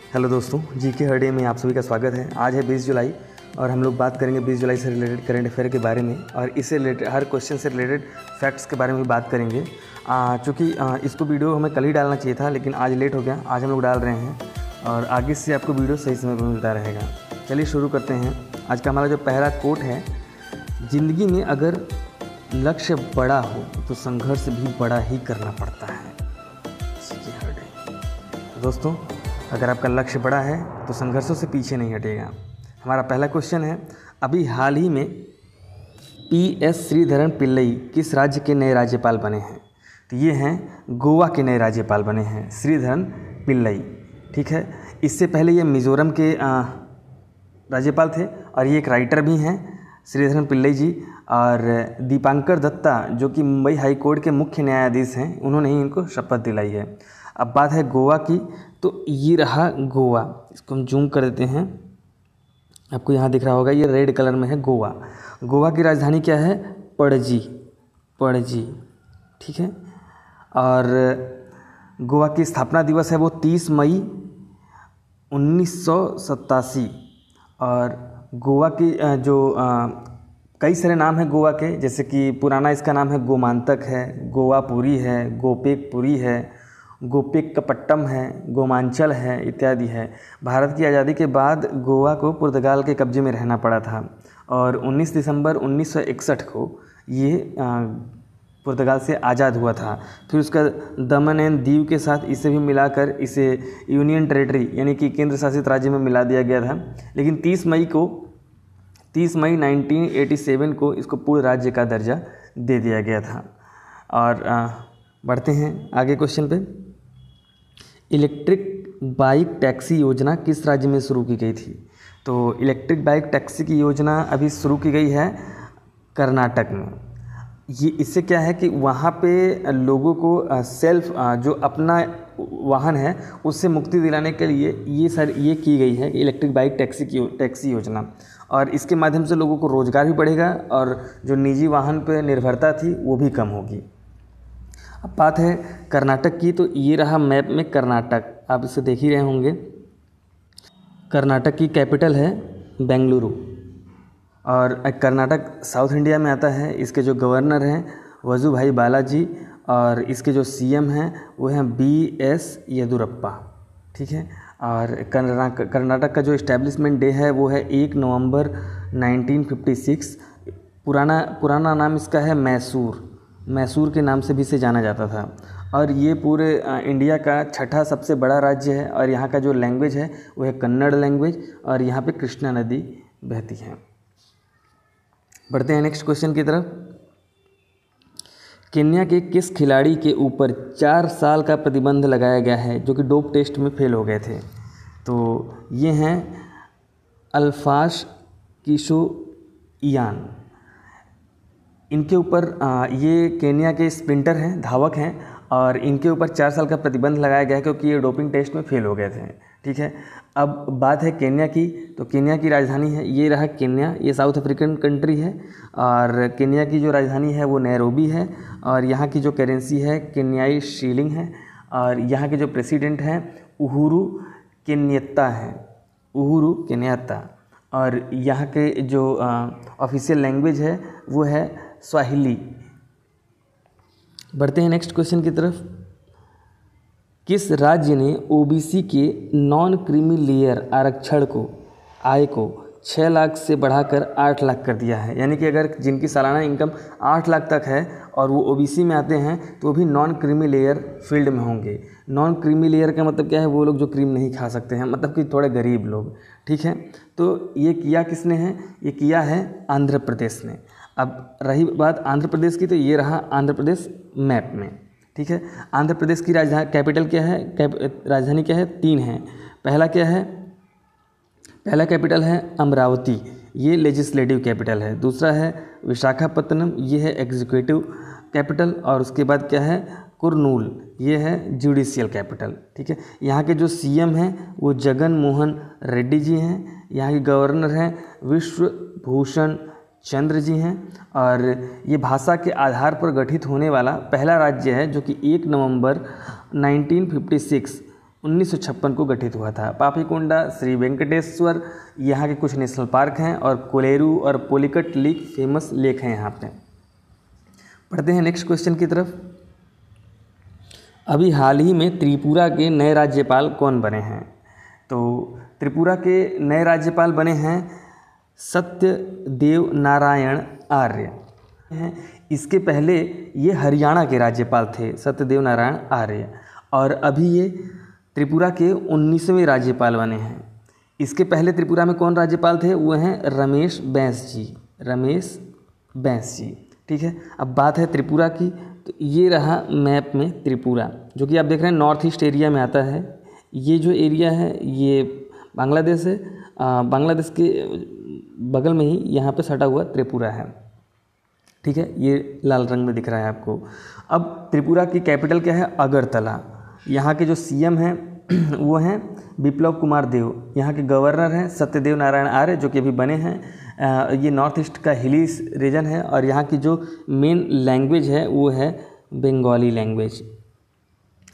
Hello दोस्तों, जी के हर day में आप सभी का स्वागत है। आज है 20 जुलाई और हम लोग बात करेंगे 20 जुलाई से रिलेटेड करंट अफेयर के बारे में और इससे रिलेटेड हर क्वेश्चन से रिलेटेड फैक्ट्स के बारे में भी बात करेंगे। चूँकि इसको वीडियो हमें कल ही डालना चाहिए था, लेकिन आज लेट हो गया। आज हम लोग डाल रहे हैं और आगे से आपको वीडियो सही समय पर मिलता रहेगा। चलिए शुरू करते हैं। आज का हमारा जो पहला कोट है, ज़िंदगी में अगर लक्ष्य बड़ा हो तो संघर्ष भी बड़ा ही करना पड़ता है। जी हर डे। दोस्तों, अगर आपका लक्ष्य बड़ा है तो संघर्षों से पीछे नहीं हटेगा। हमारा पहला क्वेश्चन है, अभी हाल ही में PS श्रीधरन पिल्लई किस राज्य के नए राज्यपाल बने हैं? तो ये हैं गोवा के नए राज्यपाल बने हैं, श्रीधरन पिल्लई। ठीक है, इससे पहले ये मिज़ोरम के राज्यपाल थे और ये एक राइटर भी हैं, श्रीधरन पिल्लई जी। और दीपांकर दत्ता जो कि मुंबई हाई कोर्ट के मुख्य न्यायाधीश हैं, उन्होंने ही इनको शपथ दिलाई है। अब बात है गोवा की, तो ये रहा गोवा। इसको हम जूम कर देते हैं, आपको यहाँ दिख रहा होगा, ये रेड कलर में है गोवा। गोवा की राजधानी क्या है? पणजी। पणजी, ठीक है। और गोवा की स्थापना दिवस है वो 30 मई 1987। और गोवा की जो कई सारे नाम हैं गोवा के, जैसे कि पुराना इसका नाम है गोमांतक है, गोवापुरी है, गोपेकपुरी है, गोपेक्कपट्टम है, गोमांचल है, इत्यादि है। भारत की आज़ादी के बाद गोवा को पुर्तगाल के कब्जे में रहना पड़ा था और 19 दिसंबर 1961 को ये पुर्तगाल से आज़ाद हुआ था। फिर उसका दमन एंड दीव के साथ इसे भी मिलाकर इसे यूनियन टेरिटरी यानी कि केंद्र शासित राज्य में मिला दिया गया था। लेकिन 30 मई 1987 को इसको पूर्ण राज्य का दर्जा दे दिया गया था। और बढ़ते हैं आगे क्वेश्चन पे। इलेक्ट्रिक बाइक टैक्सी योजना किस राज्य में शुरू की गई थी? तो इलेक्ट्रिक बाइक टैक्सी की योजना अभी शुरू की गई है कर्नाटक में। ये इससे क्या है कि वहाँ पे लोगों को सेल्फ जो अपना वाहन है उससे मुक्ति दिलाने के लिए ये की गई है इलेक्ट्रिक बाइक टैक्सी योजना। और इसके माध्यम से लोगों को रोज़गार भी बढ़ेगा और जो निजी वाहन पे निर्भरता थी वो भी कम होगी। अब बात है कर्नाटक की, तो ये रहा मैप में कर्नाटक, आप इसे देख ही रहे होंगे। कर्नाटक की कैपिटल है बेंगलुरु और कर्नाटक साउथ इंडिया में आता है। इसके जो गवर्नर हैं वजुभाई बालाजी और इसके जो CM हैं वो हैं BS येदुरप्पा। ठीक है। और कर्नाटक का जो इस्टेब्लिशमेंट डे है वो है 1 नवंबर 1956। पुराना नाम इसका है मैसूर के नाम से भी इसे जाना जाता था। और ये पूरे इंडिया का छठा सबसे बड़ा राज्य है और यहाँ का जो लैंग्वेज है वो है कन्नड़ लैंग्वेज और यहाँ पे कृष्णा नदी बहती है। बढ़ते हैं नेक्स्ट क्वेश्चन की तरफ। केन्या के किस खिलाड़ी के ऊपर 4 साल का प्रतिबंध लगाया गया है जो कि डोप टेस्ट में फेल हो गए थे? तो ये हैं अल्फाश किशोयान। इनके ऊपर ये केन्या के स्प्रिंटर हैं, धावक हैं और इनके ऊपर 4 साल का प्रतिबंध लगाया गया है क्योंकि ये डोपिंग टेस्ट में फेल हो गए थे। ठीक है। अब बात है केन्या की, तो केन्या की राजधानी है, ये रहा केन्या। ये साउथ अफ्रीकन कंट्री है और केन्या की जो राजधानी है वो नैरोबी है और यहाँ की जो करेंसी है केन्याई शीलिंग है। और यहाँ के जो प्रेसिडेंट हैं उहुरु केन्यात्ता हैं, उहुरु केन्यात्ता। और यहाँ के जो ऑफिशियल लैंग्वेज है वो है स्वाहिली। बढ़ते हैं नेक्स्ट क्वेश्चन की तरफ। किस राज्य ने OBC के नॉन क्रीमी लेयर आरक्षण को आय को 6 लाख से बढ़ाकर 8 लाख कर दिया है? यानी कि अगर जिनकी सालाना इनकम 8 लाख तक है और वो OBC में आते हैं तो वो भी नॉन क्रीमी लेयर फील्ड में होंगे। नॉन क्रीमी लेयर का मतलब क्या है? वो लोग जो क्रीम नहीं खा सकते हैं, मतलब कि थोड़े गरीब लोग। ठीक है। तो ये किया किसने है? ये किया है आंध्र प्रदेश ने। अब रही बात आंध्र प्रदेश की, तो ये रहा आंध्र प्रदेश मैप में। ठीक है। आंध्र प्रदेश की राजधानी कैपिटल क्या है? राजधानी क्या है? 3 है। पहला क्या है? पहला कैपिटल है अमरावती, ये लेजिस्लेटिव कैपिटल है। दूसरा है विशाखापत्तनम, ये है एग्जीक्यूटिव कैपिटल। और उसके बाद क्या है? कुरनूल, ये है जुडिशियल कैपिटल। ठीक है। यहाँ के जो CM हैं वो जगन मोहन रेड्डी जी हैं। यहाँ के गवर्नर हैं विश्वभूषण चंद्र जी हैं। और ये भाषा के आधार पर गठित होने वाला पहला राज्य है जो कि 1 नवंबर 1956 1956 को गठित हुआ था। पापीकोंडा, श्री वेंकटेश्वर यहाँ के कुछ नेशनल पार्क हैं, और कोलेरू और पोलिकट लेक फेमस लेक हैं यहाँ पे। पढ़ते हैं नेक्स्ट क्वेश्चन की तरफ। अभी हाल ही में त्रिपुरा के नए राज्यपाल कौन बने हैं? तो त्रिपुरा के नए राज्यपाल बने हैं सत्यदेव नारायण आर्य हैं। इसके पहले ये हरियाणा के राज्यपाल थे, सत्यदेव नारायण आर्य, और अभी ये त्रिपुरा के 19वें राज्यपाल बने हैं। इसके पहले त्रिपुरा में कौन राज्यपाल थे? वो हैं रमेश बैस जी, रमेश बैस जी। ठीक है, अब बात है त्रिपुरा की, तो ये रहा मैप में त्रिपुरा, जो कि आप देख रहे हैं नॉर्थ ईस्ट एरिया में आता है। ये जो एरिया है ये बांग्लादेश है, बांग्लादेश के बगल में ही यहाँ पे सटा हुआ त्रिपुरा है। ठीक है, ये लाल रंग में दिख रहा है आपको। अब त्रिपुरा की कैपिटल क्या है? अगरतला। यहाँ के जो सीएम हैं वो हैं बिप्लब कुमार देव। यहाँ के गवर्नर हैं सत्यदेव नारायण आर्य, जो कि अभी बने हैं। ये नॉर्थ ईस्ट का हिली रीजन है, और यहाँ की जो मेन लैंग्वेज है वो है बंगाली लैंग्वेज।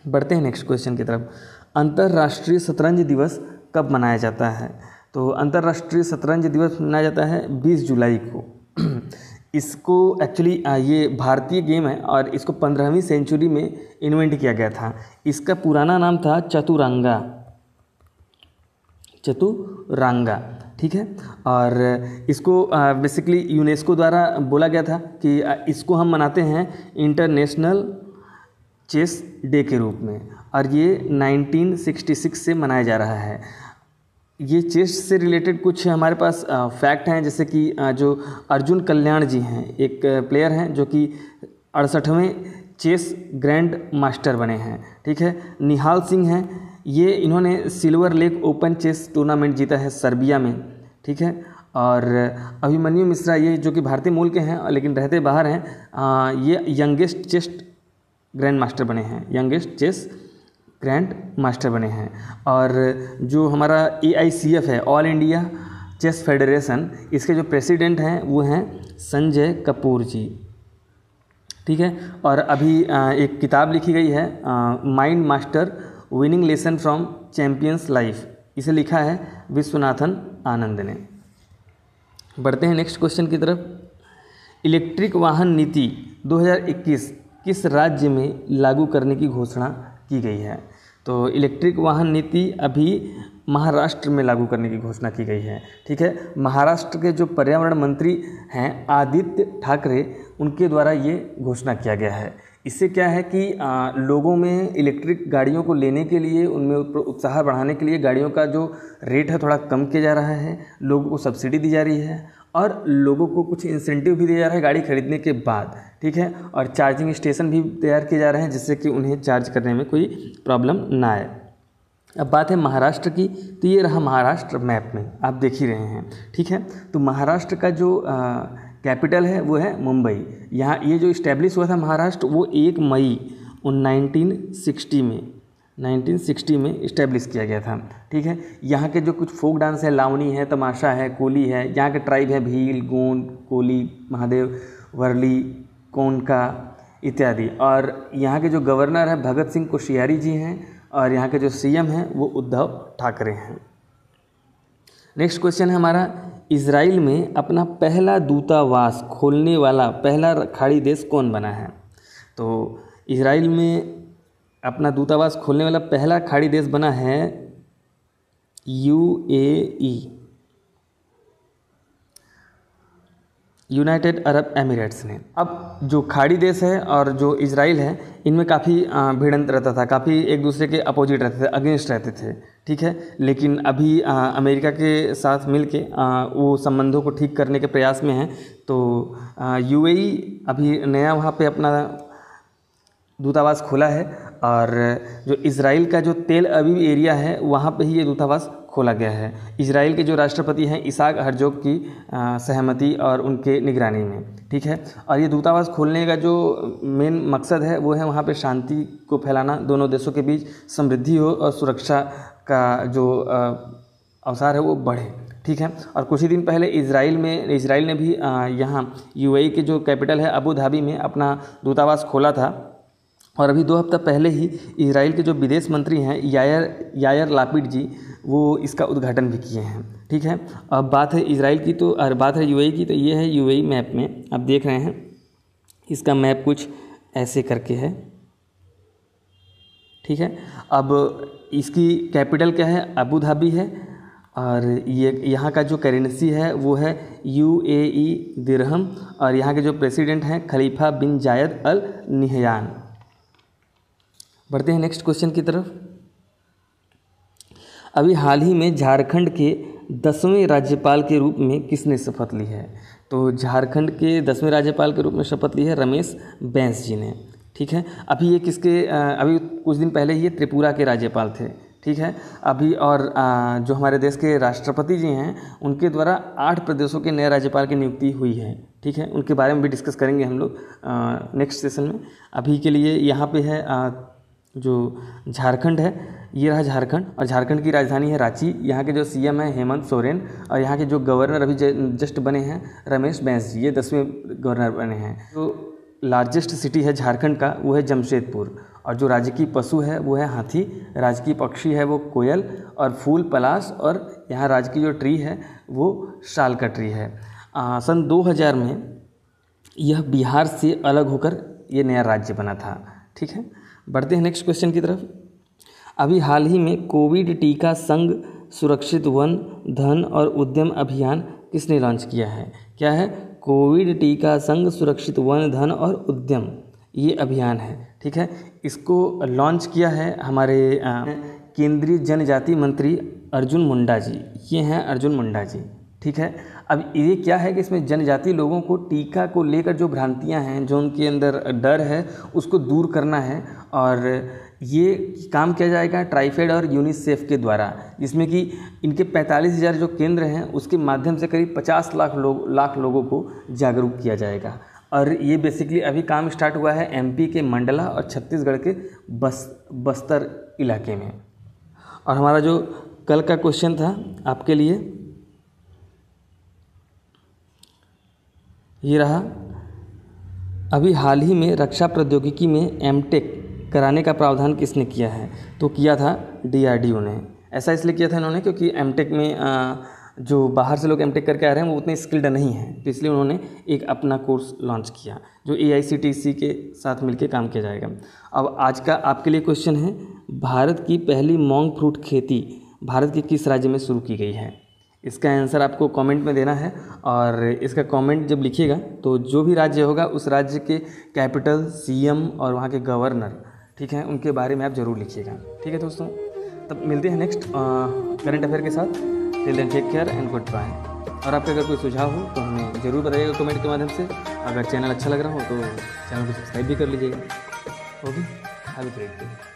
बढ़ते हैं नेक्स्ट क्वेश्चन की तरफ। अंतर्राष्ट्रीय शतरंज दिवस कब मनाया जाता है? तो अंतर्राष्ट्रीय शतरंज दिवस मनाया जाता है 20 जुलाई को। इसको एक्चुअली ये भारतीय गेम है, और इसको 15वीं सेंचुरी में इन्वेंट किया गया था। इसका पुराना नाम था चतुरंगा, चतुरंगा। ठीक है, और इसको बेसिकली यूनेस्को द्वारा बोला गया था कि इसको हम मनाते हैं इंटरनेशनल चेस डे के रूप में, और ये 1966 से मनाया जा रहा है। ये चेस से रिलेटेड कुछ हमारे पास फैक्ट हैं, जैसे कि जो अर्जुन कल्याण जी हैं, एक प्लेयर हैं जो कि 68वें चेस ग्रैंड मास्टर बने हैं। ठीक है, निहाल सिंह हैं, ये इन्होंने silver lake open chess tournament जीता है सर्बिया में। ठीक है, और अभिमन्यु मिश्रा, ये जो कि भारतीय मूल के हैं लेकिन रहते बाहर हैं, ये यंगेस्ट चेस ग्रैंड मास्टर बने हैं, यंगेस्ट चेस ग्रैंड मास्टर बने हैं। और जो हमारा AICF है, ऑल इंडिया चेस फेडरेशन, इसके जो प्रेसिडेंट हैं वो हैं संजय कपूर जी। ठीक है, और अभी एक किताब लिखी गई है mind master winning lesson from champions life, इसे लिखा है विश्वनाथन आनंद ने। बढ़ते हैं नेक्स्ट क्वेश्चन की तरफ। इलेक्ट्रिक वाहन नीति 2021 किस राज्य में लागू करने की घोषणा की गई है? तो इलेक्ट्रिक वाहन नीति अभी महाराष्ट्र में लागू करने की घोषणा की गई है। ठीक है, महाराष्ट्र के जो पर्यावरण मंत्री हैं आदित्य ठाकरे, उनके द्वारा ये घोषणा किया गया है। इससे क्या है कि लोगों में इलेक्ट्रिक गाड़ियों को लेने के लिए, उनमें उत्साह बढ़ाने के लिए गाड़ियों का जो रेट है थोड़ा कम किया जा रहा है, लोगों को सब्सिडी दी जा रही है, और लोगों को कुछ इंसेंटिव भी दिया जा रहा है गाड़ी खरीदने के बाद। ठीक है, और चार्जिंग स्टेशन भी तैयार किए जा रहे हैं जिससे कि उन्हें चार्ज करने में कोई प्रॉब्लम ना आए। अब बात है महाराष्ट्र की, तो ये रहा महाराष्ट्र मैप में आप देख ही रहे हैं। ठीक है, तो महाराष्ट्र का जो कैपिटल है वो है मुंबई। यहाँ ये जो इस्टेब्लिश हुआ था महाराष्ट्र, वो 1 मई 1960 में इस्टेब्लिश किया गया था। ठीक है, यहाँ के जो कुछ फोक डांस है, लावनी है, तमाशा है, कोली है, यहाँ के ट्राइब है भील, गोंड, कोली, महादेव, वर्ली, कोनका इत्यादि। और यहाँ के जो गवर्नर है भगत सिंह कोश्यारी जी हैं, और यहाँ के जो CM हैं वो उद्धव ठाकरे हैं। नेक्स्ट क्वेश्चन है हमारा, इजराइल में अपना पहला दूतावास खोलने वाला पहला खाड़ी देश कौन बना है? तो इजराइल में अपना दूतावास खोलने वाला पहला खाड़ी देश बना है UAE, यूनाइटेड अरब एमिरेट्स ने। अब जो खाड़ी देश है और जो इजराइल है, इनमें काफ़ी भिड़ंत रहता था, काफ़ी एक दूसरे के अपोजिट रहते थे, अगेंस्ट रहते थे। ठीक है, लेकिन अभी अमेरिका के साथ मिलके वो संबंधों को ठीक करने के प्रयास में हैं। तो UAE अभी नया वहाँ पे अपना दूतावास खोला है, और जो इजराइल का जो तेल अवीव एरिया है वहाँ पे ही ये दूतावास खोला गया है। इजराइल के जो राष्ट्रपति हैं इसाक हर्जोग की सहमति और उनके निगरानी में। ठीक है, और ये दूतावास खोलने का जो मेन मकसद है वो है वहाँ पे शांति को फैलाना, दोनों देशों के बीच समृद्धि हो और सुरक्षा का जो अवसर है वो बढ़े। ठीक है, और कुछ ही दिन पहले इजराइल ने भी यहाँ UAE के जो कैपिटल है अबू धाबी में अपना दूतावास खोला था, और अभी 2 हफ्ता पहले ही इजराइल के जो विदेश मंत्री हैं यायर लापिड जी, वो इसका उद्घाटन भी किए हैं। ठीक है, अब बात है इजराइल की तो और बात है यूएई की, तो ये है यूएई मैप में आप देख रहे हैं, इसका मैप कुछ ऐसे करके है। ठीक है, अब इसकी कैपिटल क्या है, अबू धाबी है, और ये यहाँ का जो करेंसी है वो है यूएई दिरहम, और यहाँ के जो प्रेसिडेंट हैं खलीफा बिन जायद अल नहयान। बढ़ते हैं नेक्स्ट क्वेश्चन की तरफ। अभी हाल ही में झारखंड के 10वें राज्यपाल के रूप में किसने शपथ ली है? तो झारखंड के 10वें राज्यपाल के रूप में शपथ ली है रमेश बैस जी ने। ठीक है, अभी ये अभी कुछ दिन पहले ही ये त्रिपुरा के राज्यपाल थे। ठीक है, अभी और जो हमारे देश के राष्ट्रपति जी हैं उनके द्वारा 8 प्रदेशों के नए राज्यपाल की नियुक्ति हुई है। ठीक है, उनके बारे में भी डिस्कस करेंगे हम लोग नेक्स्ट सेशन में। अभी के लिए यहाँ पे है जो झारखंड है, ये रहा झारखंड, और झारखंड की राजधानी है रांची। यहाँ के जो सीएम हैं हेमंत सोरेन, और यहाँ के जो गवर्नर अभी जस्ट बने हैं रमेश बैस जी, ये 10वें गवर्नर बने हैं। जो लार्जेस्ट सिटी है झारखंड का वो है जमशेदपुर, और जो राजकीय पशु है वो है हाथी, राजकीय पक्षी है वो कोयल, और फूल पलाश, और यहाँ राजकीय जो ट्री है वो साल का ट्री है। सन 2000 में यह बिहार से अलग होकर ये नया राज्य बना था। ठीक है, बढ़ते हैं नेक्स्ट क्वेश्चन की तरफ। अभी हाल ही में कोविड टीका संघ सुरक्षित वन धन और उद्यम अभियान किसने लॉन्च किया है? क्या है? कोविड टीका संघ सुरक्षित वन धन और उद्यम, ये अभियान है। ठीक है, इसको लॉन्च किया है हमारे केंद्रीय जनजाति मंत्री अर्जुन मुंडा जी, ये हैं अर्जुन मुंडा जी। ठीक है, अब ये क्या है कि इसमें जनजाति लोगों को टीका को लेकर जो भ्रांतियां हैं, जो उनके अंदर डर है, उसको दूर करना है, और ये काम किया जाएगा ट्राइफेड और यूनिसेफ के द्वारा, जिसमें कि इनके 45,000 जो केंद्र हैं उसके माध्यम से करीब 50 लाख लोगों को जागरूक किया जाएगा। और ये बेसिकली अभी काम स्टार्ट हुआ है एमपी के मंडला और छत्तीसगढ़ के बस्तर इलाके में। और हमारा जो कल का क्वेश्चन था आपके लिए ये रहा, अभी हाल ही में रक्षा प्रौद्योगिकी में एमटेक कराने का प्रावधान किसने किया है? तो किया था डीआरडीओ ने। ऐसा इसलिए किया था इन्होंने क्योंकि एमटेक में जो बाहर से लोग एमटेक करके आ रहे हैं वो उतने स्किल्ड नहीं हैं, तो इसलिए उन्होंने एक अपना कोर्स लॉन्च किया जो एआईसीटीई के साथ मिलकर काम किया जाएगा। अब आज का आपके लिए क्वेश्चन है, भारत की पहली मॉन्ग फ्रूट खेती भारत के किस राज्य में शुरू की गई है? इसका आंसर आपको कमेंट में देना है, और इसका कमेंट जब लिखिएगा तो जो भी राज्य होगा उस राज्य के कैपिटल, सीएम और वहाँ के गवर्नर, ठीक है, उनके बारे में आप ज़रूर लिखिएगा। ठीक है दोस्तों, तब मिलते हैं नेक्स्ट करंट अफेयर के साथ। Till then take care and goodbye. और आपका अगर कोई सुझाव हो तो हमें ज़रूर बताइएगा कमेंट के माध्यम से। अगर चैनल अच्छा लग रहा हो तो चैनल को सब्सक्राइब भी कर लीजिएगा। Okay, have a great day.